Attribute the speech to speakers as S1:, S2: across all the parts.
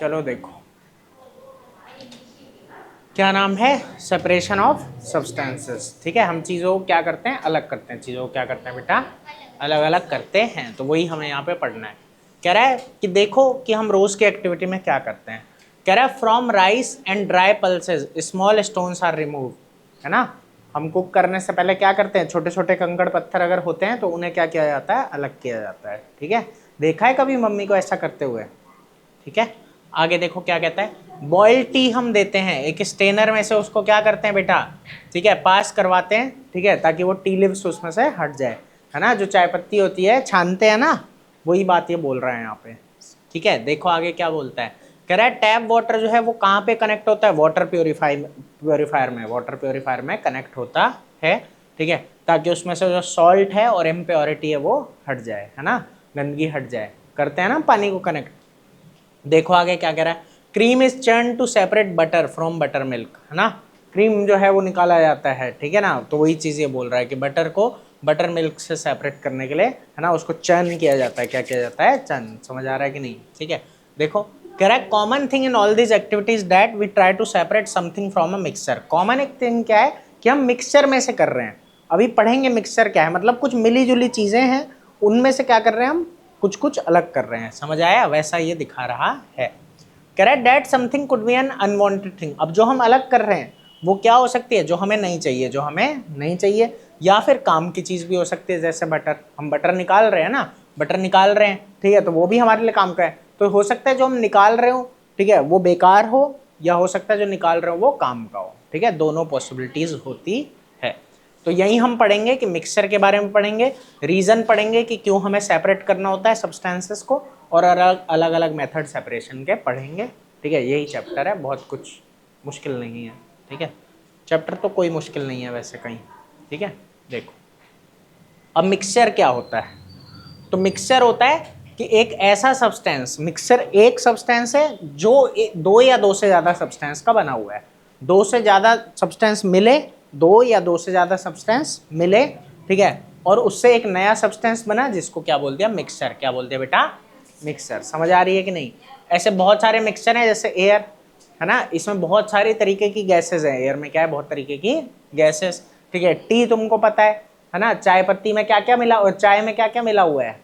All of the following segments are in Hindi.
S1: चलो देखो, क्या नाम है, सेपरेशन ऑफ सब्सटेंसेस। ठीक है, हम चीज़ों को क्या करते हैं, अलग करते हैं। चीज़ों को क्या करते हैं बेटा, अलग अलग करते हैं। तो वही हमें यहाँ पे पढ़ना है। कह रहा है कि देखो कि हम रोज की एक्टिविटी में क्या करते हैं। कह रहा है from rice and dry pulses small stones are remove, है ना। हम कुक करने से पहले क्या करते हैं, छोटे छोटे कंकड़ पत्थर अगर होते हैं तो उन्हें क्या किया जाता है, अलग किया जाता है। ठीक है, देखा है कभी मम्मी को ऐसा करते हुए। ठीक है, आगे देखो क्या कहता है, बॉइल्ड टी हम देते हैं एक स्टेनर में से, उसको क्या करते हैं बेटा, ठीक है, पास करवाते हैं। ठीक है, ताकि वो टी लिव्स उसमें से हट जाए, है ना। जो चाय पत्ती होती है छानते हैं ना, वही बात ये बोल रहा है यहाँ पे। ठीक है, देखो आगे क्या बोलता है। कह रहा है टैप वाटर जो है वो कहाँ पे कनेक्ट होता है, वाटर प्योरीफायर में, वाटर प्योरीफायर में कनेक्ट होता है। ठीक है, ताकि उसमें से जो सॉल्ट है और इम्प्योरिटी है वो हट जाए, है ना, गंदगी हट जाए। करते हैं ना पानी को कनेक्ट। देखो आगे क्या कह रहा है, cream is churn to separate butter from butter milk, है ना। क्रीम जो है वो निकाला जाता है, ठीक है ना। तो वही चीज़ ये बोल रहा है कि बटर को बटर मिल्क से सेपरेट करने के लिए, है ना, उसको चर्न किया जाता है। क्या किया जाता है, चर्न। समझ आ रहा है कि नहीं। ठीक है, देखो कह रहा है common thing in all these activities that we try to separate something from a mixture. Common एक थिंग क्या है कि हम मिक्सचर में से कर रहे हैं। अभी पढ़ेंगे मिक्सचर क्या है, मतलब कुछ मिली जुली चीज़ें हैं, उनमें से क्या कर रहे हैं हम, कुछ कुछ अलग कर रहे हैं। समझ आया, वैसा ये दिखा रहा है। कह रहा है that something could be an unwanted thing. अब जो हम अलग कर रहे हैं वो क्या हो सकती है, जो हमें नहीं चाहिए, जो हमें नहीं चाहिए, या फिर काम की चीज़ भी हो सकती है। जैसे बटर, हम बटर निकाल रहे हैं ना, बटर निकाल रहे हैं, ठीक है, तो वो भी हमारे लिए काम का है। तो हो सकता है जो हम निकाल रहे हो, ठीक है, वो बेकार हो, या हो सकता है जो निकाल रहे हो वो काम का हो। ठीक है, दोनों पॉसिबिलिटीज होती है। तो यही हम पढ़ेंगे कि मिक्सचर के बारे में पढ़ेंगे, रीज़न पढ़ेंगे कि क्यों हमें सेपरेट करना होता है सब्सटेंसेस को, और अलग अलग अलग मेथड सेपरेशन के पढ़ेंगे। ठीक है, यही चैप्टर है, बहुत कुछ मुश्किल नहीं है। ठीक है, चैप्टर तो कोई मुश्किल नहीं है वैसे कहीं। ठीक है, देखो अब मिक्सचर क्या होता है। तो मिक्सचर होता है कि एक ऐसा सब्सटेंस, मिक्सचर एक सब्सटेंस है जो दो या दो से ज़्यादा सब्सटेंस का बना हुआ है। दो से ज़्यादा सब्सटेंस मिले, दो या दो से ज़्यादा सब्सटेंस मिले, ठीक है, और उससे एक नया सब्सटेंस बना, जिसको क्या बोल दिया, मिक्सचर। क्या बोल दिया बेटा, मिक्सचर। समझ आ रही है कि नहीं। ऐसे बहुत सारे मिक्सचर हैं, जैसे एयर, है ना, इसमें बहुत सारे तरीके की गैसेज हैं। एयर में क्या है, बहुत तरीके की गैसेस। ठीक है, टी तुमको पता है ना, चाय पत्ती में क्या क्या मिला, और चाय में क्या क्या मिला हुआ है,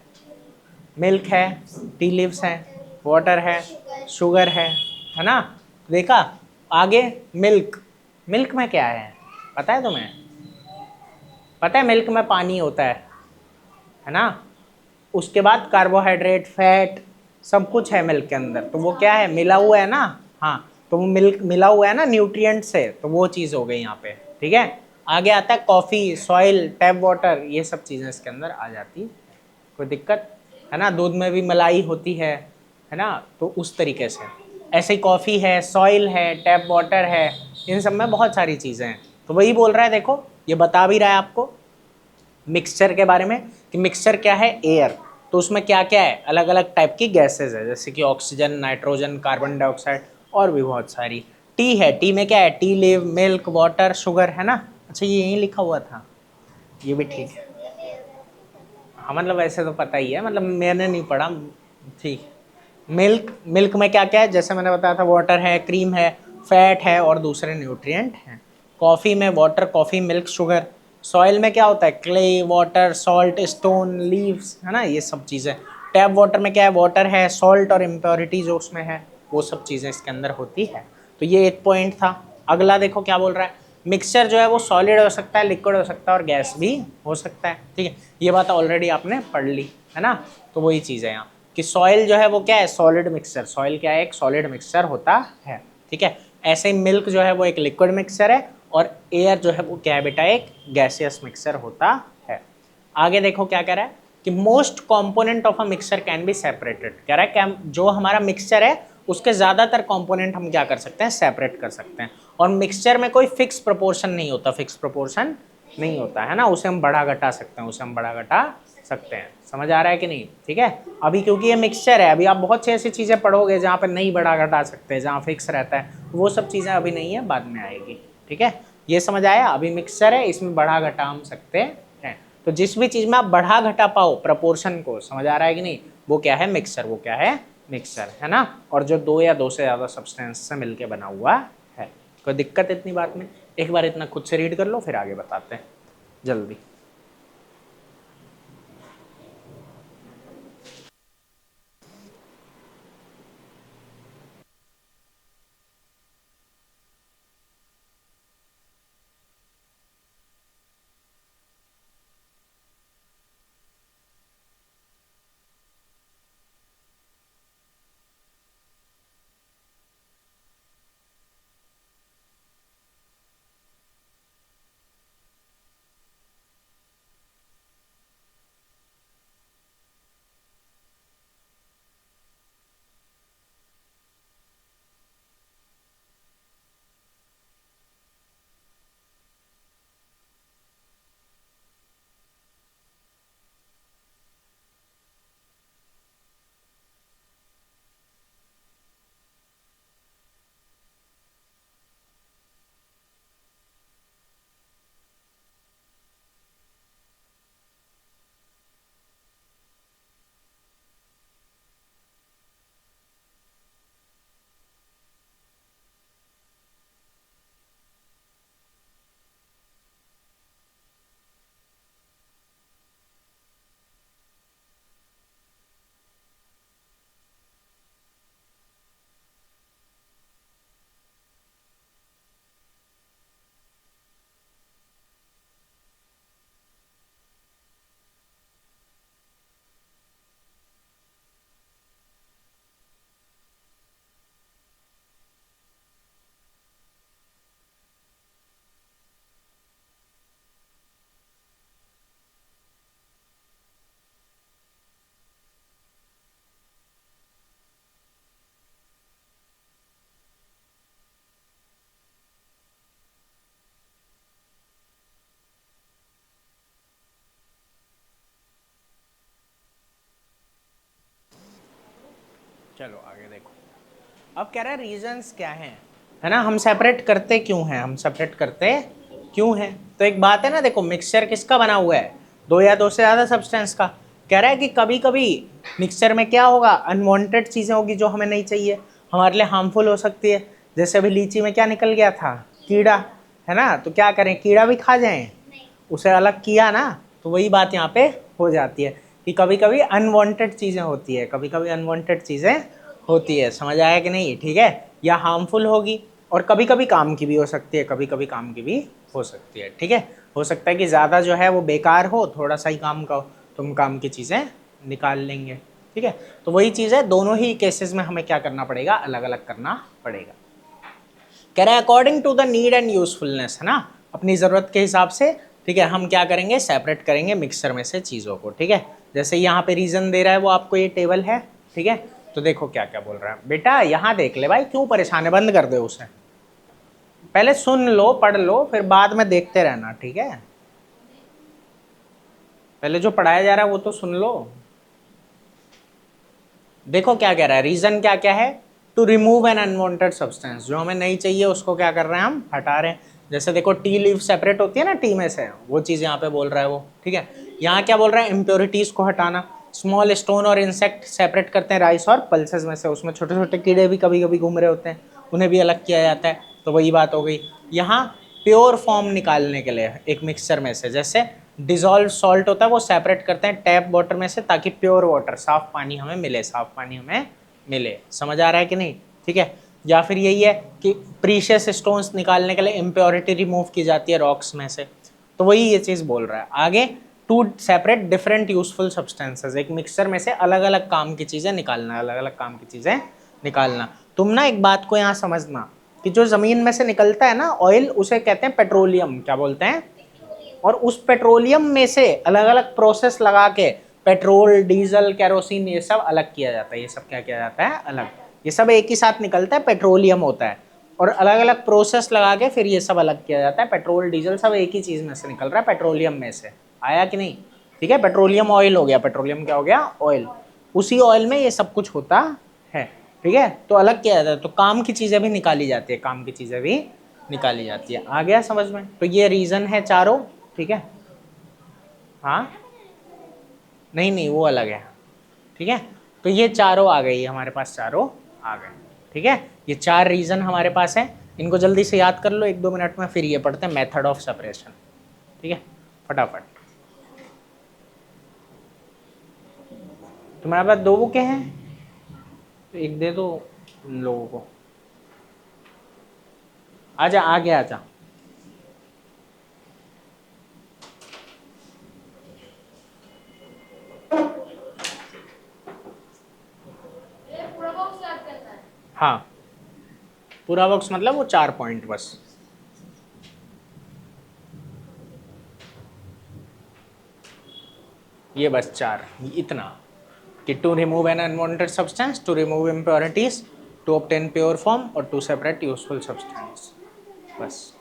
S1: मिल्क है, टी लीव्स हैं, वाटर है, शुगर है ना। देखा आगे, मिल्क, मिल्क में क्या है पता है तुम्हें, पता है मिल्क में पानी होता है ना। उसके बाद कार्बोहाइड्रेट, फैट, सब कुछ है मिल्क के अंदर। तो वो क्या है, मिला हुआ है ना। हाँ, तो वो मिल्क मिला हुआ है ना न्यूट्रिएंट से, तो वो चीज़ हो गई यहाँ पे। ठीक है, आगे आता है कॉफ़ी, सॉइल, टैप वाटर, ये सब चीज़ें इसके अंदर आ जाती है। कोई दिक्कत है ना। दूध में भी मलाई होती है ना। तो उस तरीके से ऐसे ही कॉफ़ी है, सॉइल है, टैप वाटर है, इन सब में बहुत सारी चीज़ें हैं। तो वही बोल रहा है, देखो ये बता भी रहा है आपको मिक्सचर के बारे में कि मिक्सचर क्या है, एयर। तो उसमें क्या क्या है, अलग अलग टाइप की गैसेज है, जैसे कि ऑक्सीजन, नाइट्रोजन, कार्बन डाइऑक्साइड, और भी बहुत सारी। टी है, टी में क्या है, T leave, milk, water, sugar, है ना। अच्छा ये यहीं लिखा हुआ था, ये भी ठीक है। हाँ मतलब वैसे तो पता ही है, मतलब मैंने नहीं पढ़ा। ठीक, मिल्क, मिल्क में क्या क्या है, जैसे मैंने बताया था, वाटर है, क्रीम है, फैट है, और दूसरे न्यूट्रिएंट हैं। कॉफ़ी में water, coffee, milk, sugar. Soil में क्या होता है, clay, water, salt, stone, leaves, है ना, ये सब चीज़ें। टैप वाटर में क्या है, वाटर है, सॉल्ट और इम्प्योरिटी जो उसमें है, वो सब चीज़ें इसके अंदर होती है। तो ये एक पॉइंट था। अगला देखो क्या बोल रहा है, मिक्सचर जो है वो सॉलिड हो सकता है, लिक्विड हो सकता है, और गैस भी हो सकता है। ठीक है, ये बात ऑलरेडी आपने पढ़ ली है ना। तो वही चीज़ है यहाँ कि सॉइल जो है वो क्या है, सॉलिड मिक्सचर। सॉइल क्या है, एक सॉलिड मिक्सचर होता है। ठीक है, ऐसे ही मिल्क जो है वो एक लिक्विड मिक्सचर है, और एयर जो है वो क्या है बेटा, एक गैसियस मिक्सचर होता है। आगे देखो क्या कह रहा है कि most component of a mixture can be separated. कह रहा है कि जो हमारा मिक्सचर है उसके ज़्यादातर कंपोनेंट हम क्या कर सकते हैं, सेपरेट कर सकते हैं। और मिक्सचर में कोई फिक्स प्रोपोर्शन नहीं होता, फिक्स प्रोपोर्शन नहीं होता है ना, उसे हम बढ़ा घटा सकते हैं, उसे हम बढ़ा घटा सकते हैं। समझ आ रहा है कि नहीं। ठीक है, अभी क्योंकि ये मिक्सचर है, अभी आप बहुत सी ऐसी चीज़ें पढ़ोगे जहाँ पर नहीं बढ़ा घटा सकते, जहाँ फिक्स रहता है, वो सब चीज़ें अभी नहीं है, बाद में आएगी। ठीक है, ये समझ आया। अभी मिक्सचर है, इसमें बढ़ा घटा हम सकते हैं। तो जिस भी चीज़ में आप बढ़ा घटा पाओ प्रपोर्शन को, समझ आ रहा है कि नहीं, वो क्या है, मिक्सचर, वो क्या है, मिक्सचर, है ना, और जो दो या दो से ज़्यादा सब्सटेंस से मिलके बना हुआ है। कोई दिक्कत इतनी बात में? एक बार इतना खुद से रीड कर लो, फिर आगे बताते हैं जल्दी। चलो आगे देखो, अब कह रहा है रीजंस क्या हैं, है ना, हम सेपरेट करते क्यों हैं, हम सेपरेट करते क्यों हैं। तो एक बात है ना, देखो मिक्सचर किसका बना हुआ है, दो या दो से ज़्यादा सब्सटेंस का। कह रहा है कि कभी कभी मिक्सचर में क्या होगा, अनवांटेड चीज़ें होगी जो हमें नहीं चाहिए, हमारे लिए हार्मफुल हो सकती है। जैसे अभी लीची में क्या निकल गया था, कीड़ा, है ना, तो क्या करें, कीड़ा भी खा जाएं, उसे अलग किया ना। तो वही बात यहाँ पे हो जाती है कि कभी कभी अनवांटेड चीज़ें होती है, कभी कभी अनवांटेड चीज़ें होती है, समझ आया कि नहीं, ठीक है, या हार्मफुल होगी, और कभी कभी काम की भी हो सकती है, कभी कभी काम की भी हो सकती है, ठीक है। हो सकता है कि ज़्यादा जो है वो बेकार हो, थोड़ा सा ही काम का हो, तो हम काम की चीज़ें निकाल लेंगे, ठीक है। तो वही चीज़ है, दोनों ही केसेस में हमें क्या करना पड़ेगा, अलग अलग करना पड़ेगा। कह रहा है according to the need and usefulness, है ना, अपनी ज़रूरत के हिसाब से, ठीक है, हम क्या करेंगे, सेपरेट करेंगे मिक्सर में से चीज़ों को, ठीक है। जैसे यहाँ पे रीज़न दे रहा है वो आपको, ये टेबल है, ठीक है। तो देखो क्या क्या बोल रहा है, बेटा यहाँ देख ले भाई, क्यों परेशान है, बंद कर दे उसे, पहले सुन लो पढ़ लो, फिर बाद में देखते रहना, ठीक है। पहले जो पढ़ाया जा रहा है वो तो सुन लो। देखो क्या कह रहा है, रीजन क्या क्या है, to remove an unwanted substance, जो हमें नहीं चाहिए उसको क्या कर रहे हैं, हम हटा रहे हैं। जैसे देखो टी लीव सेपरेट होती है ना टी में से, वो चीज़ यहाँ पे बोल रहा है वो, ठीक है। यहाँ क्या बोल रहा है, इम्प्योरिटीज़ को हटाना। स्मॉल स्टोन और इंसेक्ट सेपरेट करते हैं राइस और पल्सेस में से, उसमें छोटे छोटे कीड़े भी कभी कभी घूम रहे होते हैं, उन्हें भी अलग किया जाता है, तो वही बात हो गई। यहाँ प्योर फॉर्म निकालने के लिए एक मिक्सचर में से, जैसे डिजॉल्व सॉल्ट होता है वो सेपरेट करते हैं टैप वाटर में से, ताकि प्योर वाटर, साफ पानी हमें मिले, साफ पानी हमें मिले, समझ आ रहा है कि नहीं, ठीक है। या फिर यही है कि प्रीशियस स्टोन्स निकालने के लिए इम्प्योरिटी रिमूव की जाती है रॉक्स में से, तो वही ये चीज़ बोल रहा है आगे, to separate different useful substances, एक मिक्सचर में से अलग अलग काम की चीज़ें निकालना, अलग अलग काम की चीज़ें निकालना। तुम ना एक बात को यहाँ समझना कि जो ज़मीन में से निकलता है ना ऑयल, उसे कहते हैं पेट्रोलियम, क्या बोलते हैं, और उस पेट्रोलियम में से अलग अलग प्रोसेस लगा के पेट्रोल, डीजल, केरोसिन, ये सब अलग किया जाता है, ये सब क्या किया जाता है, अलग, ये सब एक ही साथ निकलता है, पेट्रोलियम होता है, और अलग अलग प्रोसेस लगा के फिर ये सब अलग किया जाता है। पेट्रोल डीजल सब एक ही चीज़ में से निकल रहा है, पेट्रोलियम में से, आया कि नहीं, ठीक है। पेट्रोलियम ऑयल हो गया, पेट्रोलियम क्या हो गया, ऑयल, उसी ऑयल में ये सब कुछ होता है, ठीक है। तो अलग किया जाता है, तो काम की चीज़ें भी निकाली जाती है, काम की चीज़ें भी निकाली जाती है, आ गया समझ में। तो ये रीज़न है चारों, ठीक है। हाँ नहीं नहीं वो अलग है, ठीक है। तो ये चारों आ गई, हमारे पास चारों आ गए। ठीक है, ये 4 रीजन हमारे पास है, इनको जल्दी से याद कर लो 1-2 मिनट में, फिर ये पढ़ते हैं मेथड ऑफ सेपरेशन। ठीक है, फटाफट। तुम्हारे पास 2 बुकें हैं, तो एक दे दो उन लोगों को। आजा, आगे आजा। हाँ, पूरा बॉक्स मतलब वो 4 पॉइंट बस। ये बस 4, इतना कि to remove an unwanted substance, to remove impurities, to obtain pure form और टू सेपरेट यूजफुल सब्सटेंस, बस।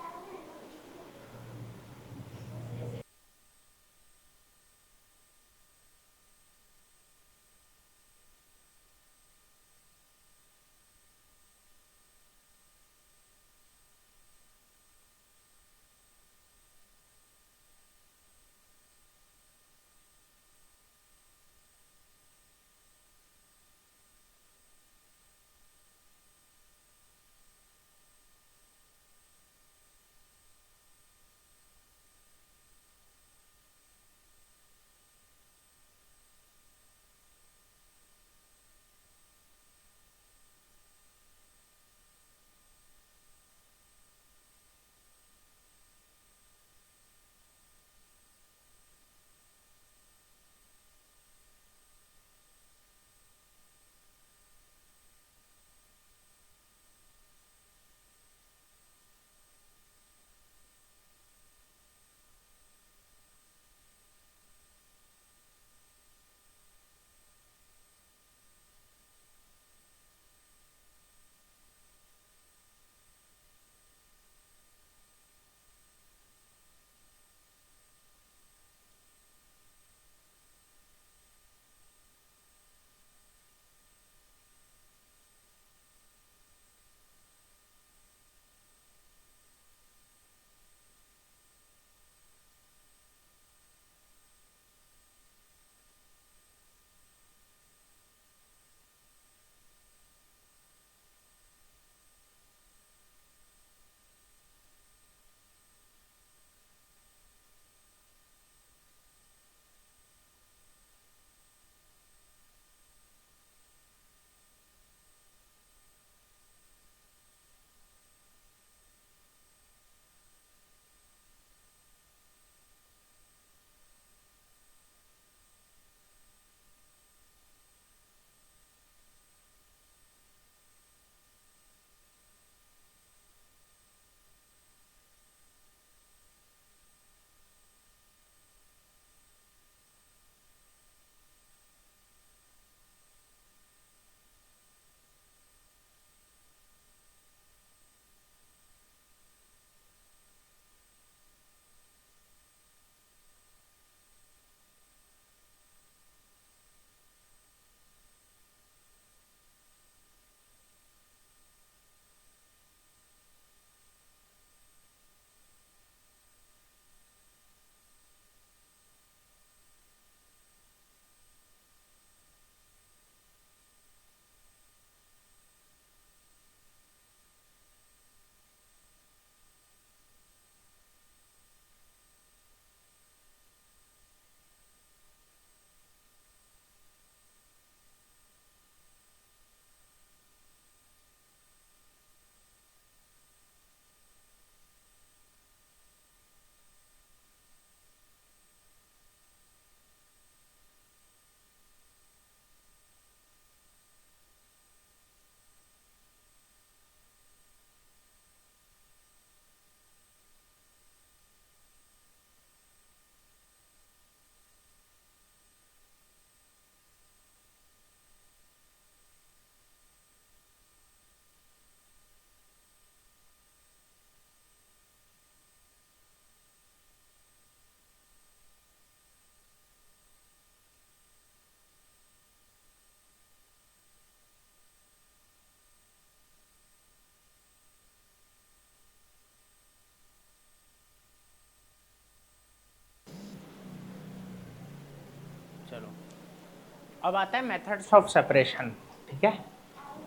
S1: अब आता है मेथड्स ऑफ सेपरेशन। ठीक है,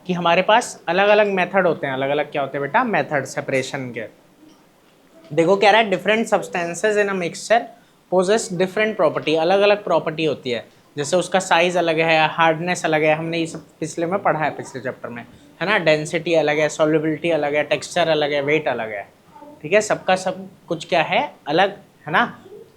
S1: कि हमारे पास अलग अलग मेथड होते हैं। अलग अलग क्या होते हैं बेटा? मेथड सेपरेशन के। देखो कह रहा है different substances in a mixture posses different property, अलग अलग प्रॉपर्टी होती है। जैसे उसका साइज अलग है, हार्डनेस अलग है, हमने ये सब पिछले में पढ़ा है, पिछले चैप्टर में, है ना। डेंसिटी अलग है, सॉल्युबिलिटी अलग है, टेक्सचर अलग है, वेट अलग है। ठीक है, सबका सब कुछ क्या है? अलग, है ना।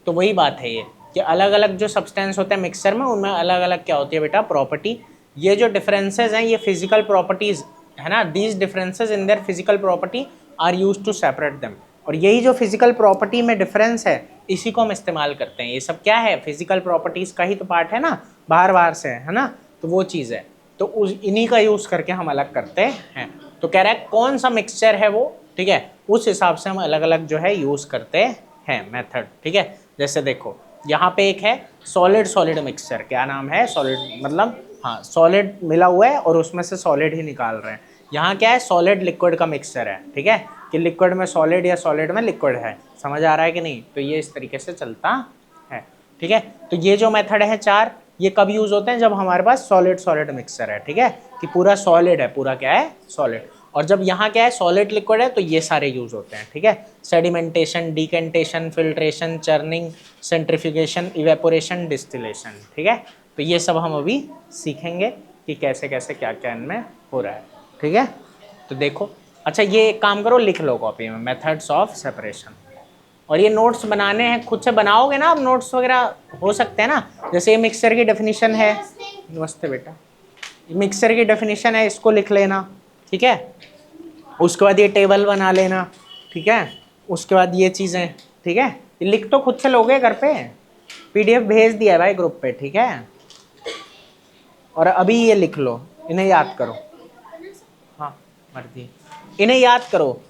S1: तो वही बात है ये, कि अलग अलग जो सब्सटेंस होते हैं मिक्सचर में, उनमें अलग अलग क्या होती है बेटा? प्रॉपर्टी। ये जो डिफरेंसेज हैं ये फिजिकल प्रॉपर्टीज, है ना। These differences in their physical property are use to separate them. और यही जो फिजिकल प्रॉपर्टी में डिफरेंस है, इसी को हम इस्तेमाल करते हैं। ये सब क्या है? फिजिकल प्रॉपर्टीज का ही तो पार्ट है ना, बाहर बाहर से, है ना। तो वो चीज़ है, तो उस इन्हीं का यूज़ करके हम अलग करते हैं। तो कह रहा है कौन सा मिक्सचर है वो, ठीक है, उस हिसाब से हम अलग अलग जो है यूज़ करते हैं मेथड। ठीक है, जैसे देखो यहाँ पे एक है सॉलिड सॉलिड मिक्सचर। क्या नाम है? सॉलिड, मतलब हाँ सॉलिड मिला हुआ है और उसमें से सॉलिड ही निकाल रहे हैं। यहाँ क्या है? सॉलिड लिक्विड का मिक्सचर है। ठीक है, कि लिक्विड में सॉलिड या सॉलिड में लिक्विड है। समझ आ रहा है कि नहीं? तो ये इस तरीके से चलता है। ठीक है, तो ये जो मेथड है चार, ये कब यूज होते हैं? जब हमारे पास सॉलिड सॉलिड मिक्सचर है। ठीक है, कि पूरा सॉलिड है, पूरा क्या है? सॉलिड। और जब यहाँ क्या है? सॉलिड लिक्विड है, तो ये सारे यूज होते हैं। ठीक है, sedimentation, decantation, filtration, churning, centrifugation, evaporation, distillation. ठीक है, तो ये सब हम अभी सीखेंगे कि कैसे कैसे क्या क्या इनमें हो रहा है। ठीक है, तो देखो, अच्छा ये एक काम करो, लिख लो कॉपी में मेथड्स ऑफ सेपरेशन। और ये नोट्स बनाने हैं, खुद से बनाओगे ना, अब नोट्स वगैरह हो सकते हैं ना। जैसे ये मिक्सर की डेफिनेशन है, नमस्ते बेटा, मिक्सर की डेफिनेशन है, इसको लिख लेना। ठीक है, उसके बाद ये टेबल बना लेना। ठीक है, उसके बाद ये चीज़ें। ठीक है, ये लिख तो खुद से लोगे घर पे, पीडीएफ भेज दिया है भाई ग्रुप पे। ठीक है, और अभी ये लिख लो, इन्हें याद करो। हाँ, मर्जी, इन्हें याद करो।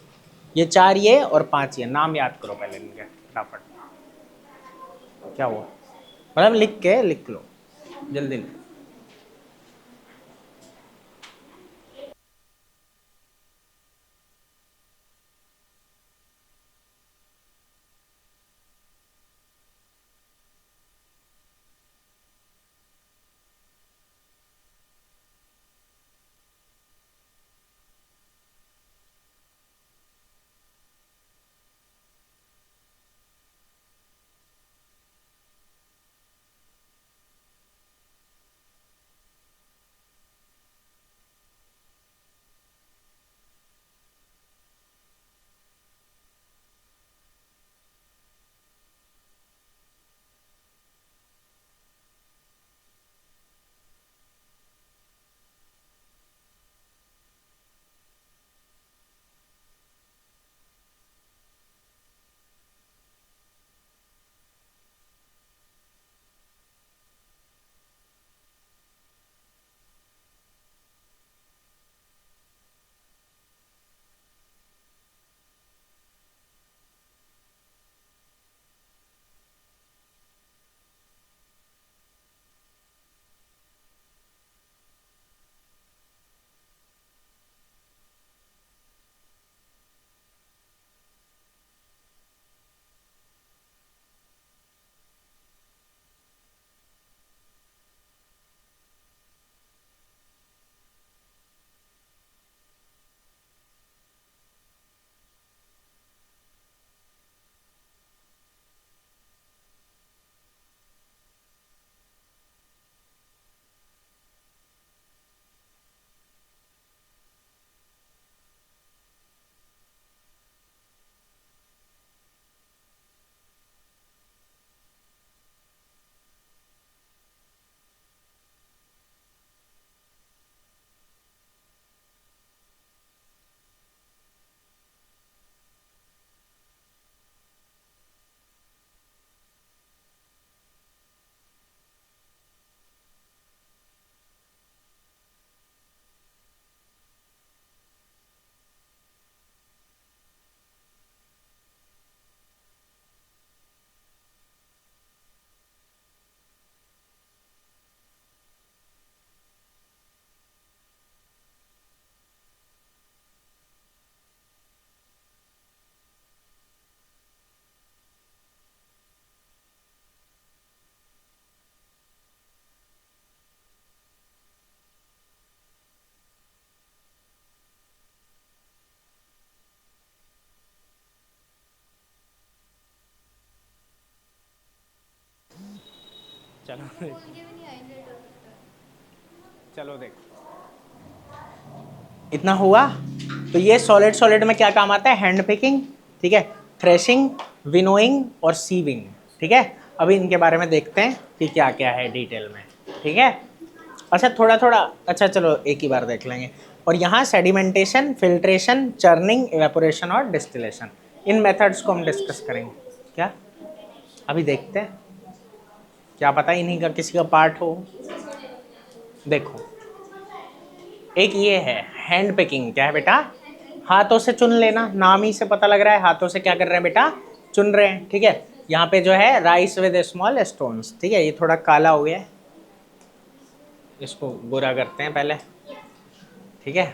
S1: ये चार ये और पांच ये, नाम याद करो पहले इनके फटाफट। क्या हुआ? मतलब लिख के लिख लो, जल्दी लिख। चलो चलो देखो, इतना हुआ। तो ये सॉलिड सॉलिड में क्या काम आता है? हैंड पिकिंग, ठीक है, थ्रेशिंग, विनोइंग और सीविंग, ठीक है। अभी इनके बारे में देखते हैं कि क्या क्या है डिटेल में, ठीक है। अच्छा थोड़ा थोड़ा, अच्छा चलो एक ही बार देख लेंगे। और यहाँ सेडिमेंटेशन, फिल्ट्रेशन, चर्निंग, इवेपोरेशन और डिस्टिलेशन, इन मेथड्स को हम डिस्कस करेंगे। क्या अभी देखते हैं, क्या पता इन्हीं का किसी का पार्ट हो। देखो एक ये है हैंड पिकिंग, क्या है बेटा? हाथों से चुन लेना, नाम ही से पता लग रहा है हाथों से क्या कर रहे हैं बेटा? चुन रहे हैं, ठीक है। यहाँ पे जो है राइस विद स्मॉल स्टोन्स, ठीक है, ये थोड़ा काला हो गया है, इसको गोरा करते हैं पहले, ठीक है।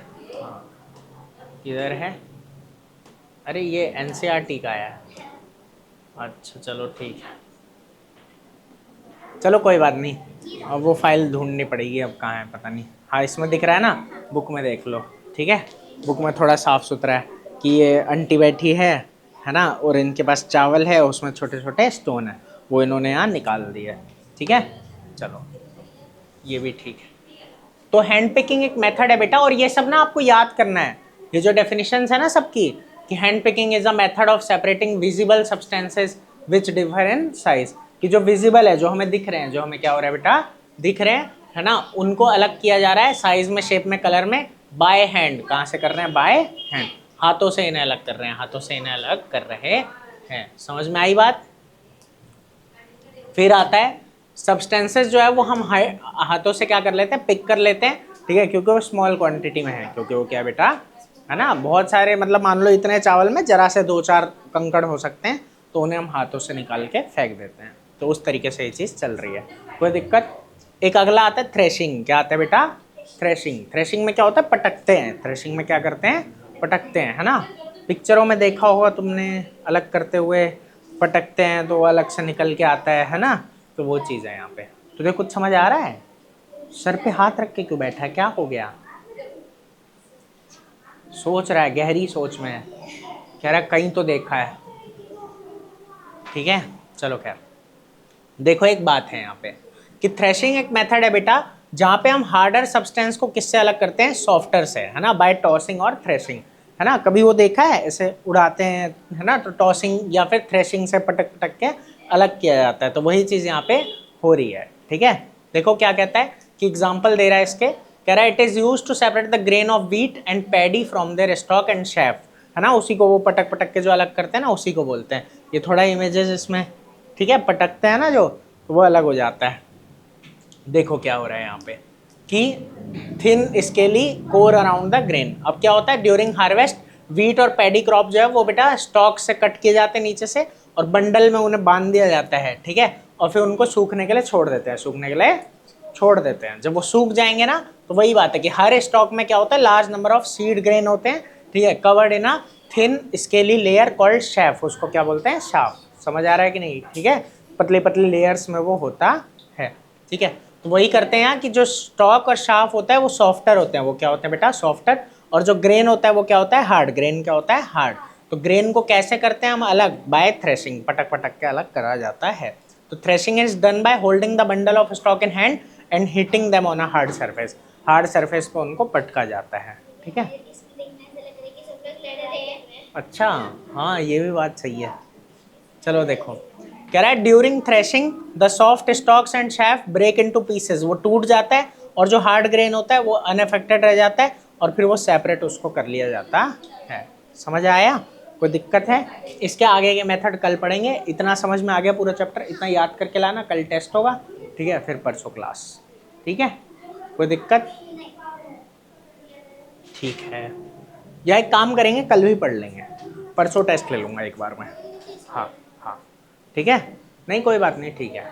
S1: किधर है? अरे ये एनसीईआरटी का है। अच्छा चलो ठीक है, चलो कोई बात नहीं, अब वो फाइल ढूंढनी पड़ेगी, अब कहाँ है पता नहीं। हाँ इसमें दिख रहा है ना, बुक में देख लो, ठीक है। बुक में थोड़ा साफ सुथरा है कि ये आंटी बैठी है ना, और इनके पास चावल है, उसमें छोटे छोटे स्टोन है, वो इन्होंने यहाँ निकाल दिया, ठीक है। चलो ये भी ठीक है। तो हैंड पिकिंग एक मेथड है बेटा, और ये सब ना आपको याद करना है। ये जो डेफिनेशंस है ना सबकी, कि hand picking is a method of separating visible substances which differ in size, कि जो विजिबल है, जो हमें दिख रहे हैं, जो हमें क्या हो रहा है बेटा? दिख रहे हैं, है ना, उनको अलग किया जा रहा है साइज में, शेप में, कलर में, बाय हैंड। कहाँ से कर रहे हैं? बाय हैंड, हाथों से इन्हें अलग कर रहे हैं, हाथों से इन्हें अलग कर रहे हैं। समझ में आई बात? फिर आता है सब्सटेंसेस, जो है वो हम हाथों से क्या कर लेते हैं? पिक कर लेते हैं, ठीक है, क्योंकि वो स्मॉल क्वांटिटी में है, क्योंकि वो क्या बेटा, है ना, बहुत सारे, मतलब मान लो इतने चावल में जरा से 2-4 कंकड़ हो सकते हैं, तो उन्हें हम हाथों से निकाल के फेंक देते हैं। तो उस तरीके से ये चीज़ चल रही है, कोई दिक्कत? एक अगला आता है थ्रेशिंग। क्या आता है बेटा? थ्रेशिंग। थ्रेशिंग में क्या होता है? पटकते हैं। थ्रेशिंग में क्या करते हैं? पटकते हैं, है ना। पिक्चरों में देखा होगा तुमने, अलग करते हुए पटकते हैं तो अलग से निकल के आता है ना। तो वो चीज़ है यहाँ पे। तुझे कुछ समझ आ रहा है? सर पे हाथ रख के क्यों बैठा है, क्या हो गया? सोच रहा है, गहरी सोच में है, कह रहा है कहीं तो देखा है, ठीक है। चलो खैर, देखो एक बात है यहाँ पे कि थ्रेशिंग एक मेथड है बेटा, जहाँ पे हम हार्डर सब्सटेंस को किससे अलग करते हैं? सॉफ्टर से, है ना, बाय टॉसिंग और थ्रेशिंग, है ना। कभी वो देखा है ऐसे उड़ाते हैं, है ना, तो टॉसिंग या फिर थ्रेशिंग से पटक पटक के अलग किया जाता है। तो वही चीज़ यहाँ पे हो रही है, ठीक है। देखो क्या कहता है कि एग्जाम्पल दे रहा है इसके, कह रहा है it is use to separate the grain of wheat and paddy from their stalk and chaff, है ना। उसी को वो पटक पटक के जो अलग करते हैं ना, उसी को बोलते हैं। ये थोड़ा इमेजेस इसमें, ठीक है, पटकते हैं ना जो, तो वो अलग हो जाता है। देखो क्या हो रहा है यहाँ पे कि thin scaly core around the grain. अब क्या होता है? ड्यूरिंग हार्वेस्ट व्हीट और पैडी क्रॉप जो है वो बेटा स्टॉक से कट किए जाते हैं नीचे से, और बंडल में उन्हें बांध दिया जाता है, ठीक है, और फिर उनको सूखने के लिए छोड़ देते हैं, सूखने के लिए छोड़ देते हैं। जब वो सूख जाएंगे ना, तो वही बात है कि हर स्टॉक में क्या होता है? Large number of seed grain होते हैं, ठीक है, covered in a thin scaly layer called chef. उसको क्या बोलते हैं? शाफ। समझ आ रहा है कि नहीं? ठीक है, पतले पतले लेयर्स में वो होता है, ठीक है। तो वही करते हैं कि जो स्टॉक और शाफ होता है वो सॉफ्टर होते हैं। वो क्या होते हैं बेटा? सॉफ्टर। और जो ग्रेन होता है वो क्या होता है? हार्ड। ग्रेन क्या होता है? हार्ड। तो ग्रेन को कैसे करते हैं हम अलग? बाय थ्रेशिंग, पटक पटक के अलग करा जाता है। तो threshing is done by holding the bundle of stalk in hand and hitting them on a hard surface. Hard surface पे उनको पटका जाता है, ठीक है। अच्छा, हाँ ये भी बात सही है। चलो देखो, कह रहा है during threshing the soft stalks and chaff break into pieces. वो टूट जाता है, और जो हार्ड ग्रेन होता है वो अनअफेक्टेड रह जाता है, और फिर वो सेपरेट उसको कर लिया जाता है। समझ आया? कोई दिक्कत है? इसके आगे के मेथड कल पढ़ेंगे। इतना समझ में आ गया पूरा चैप्टर? इतना याद करके लाना, कल टेस्ट होगा, ठीक है, फिर परसों क्लास, ठीक है। कोई दिक्कत? ठीक है, या एक काम करेंगे, कल भी पढ़ लेंगे, परसों टेस्ट ले लूँगा एक बार में। हाँ हाँ ठीक है, नहीं कोई बात नहीं, ठीक है।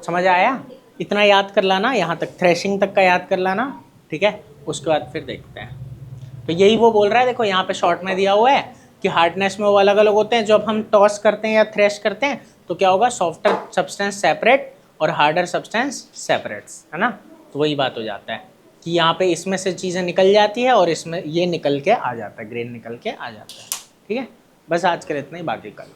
S1: समझ आया? इतना याद कर लाना, यहाँ तक थ्रेशिंग तक का याद कर लाना, ठीक है। उसके बाद फिर देखते हैं। तो यही वो बोल रहा है, देखो यहाँ पे शॉर्ट में दिया हुआ है कि हार्डनेस में वो अलग अलग होते हैं। जब हम टॉस करते हैं या थ्रेश करते हैं तो क्या होगा? सॉफ्टर सब्सटेंस सेपरेट और हार्डर सब्सटेंस सेपरेट, है ना। तो वही बात हो जाता है कि यहाँ पे इसमें से चीज़ें निकल जाती है और इसमें ये निकल के आ जाता है, ग्रेन निकल के आ जाता है, ठीक है। बस आज के लिए इतना ही, बाकी कल।